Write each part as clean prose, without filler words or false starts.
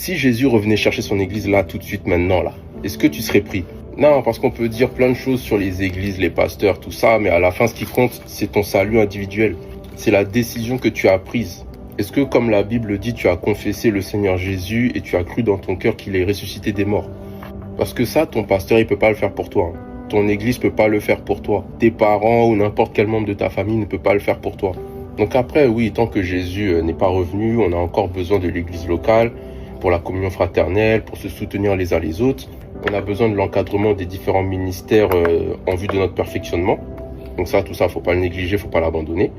Si Jésus revenait chercher son église là, tout de suite, maintenant, là, est-ce que tu serais pris? Non, parce qu'on peut dire plein de choses sur les églises, les pasteurs, tout ça, mais à la fin, ce qui compte, c'est ton salut individuel. C'est la décision que tu as prise. Est-ce que, comme la Bible dit, tu as confessé le Seigneur Jésus et tu as cru dans ton cœur qu'il est ressuscité des morts? Parce que ça, ton pasteur, il peut pas le faire pour toi. Ton église peut pas le faire pour toi. Tes parents ou n'importe quel membre de ta famille ne peut pas le faire pour toi. Donc après, oui, tant que Jésus n'est pas revenu, on a encore besoin de l'église locale pour la communion fraternelle, pour se soutenir les uns les autres. On a besoin de l'encadrement des différents ministères en vue de notre perfectionnement. Donc ça, tout ça, faut pas le négliger, faut pas l'abandonner.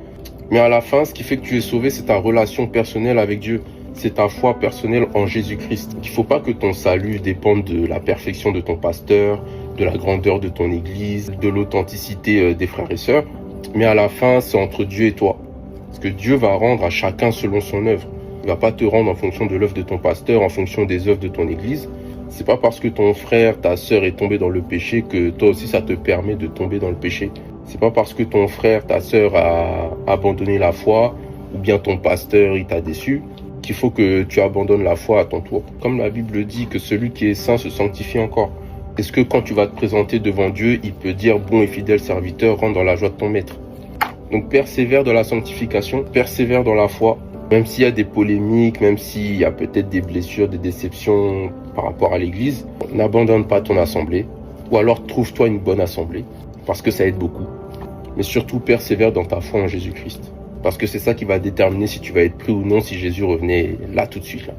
Mais à la fin, ce qui fait que tu es sauvé, c'est ta relation personnelle avec Dieu. C'est ta foi personnelle en Jésus-Christ. Il ne faut pas que ton salut dépende de la perfection de ton pasteur, de la grandeur de ton église, de l'authenticité des frères et sœurs. Mais à la fin, c'est entre Dieu et toi. Parce que Dieu va rendre à chacun selon son œuvre. Il ne va pas te rendre en fonction de l'œuvre de ton pasteur, en fonction des œuvres de ton église. C'est pas parce que ton frère, ta sœur est tombé dans le péché que toi aussi ça te permet de tomber dans le péché. C'est pas parce que ton frère, ta sœur a abandonné la foi ou bien ton pasteur il t'a déçu qu'il faut que tu abandonnes la foi à ton tour. Comme la Bible dit que celui qui est saint se sanctifie encore. Est-ce que quand tu vas te présenter devant Dieu, il peut dire bon et fidèle serviteur, rentre dans la joie de ton maître? Donc persévère dans la sanctification, persévère dans la foi. Même s'il y a des polémiques, même s'il y a peut-être des blessures, des déceptions par rapport à l'église, n'abandonne pas ton assemblée. Ou alors trouve-toi une bonne assemblée, parce que ça aide beaucoup. Mais surtout persévère dans ta foi en Jésus-Christ. Parce que c'est ça qui va déterminer si tu vas être pris ou non si Jésus revenait là tout de suite. Là.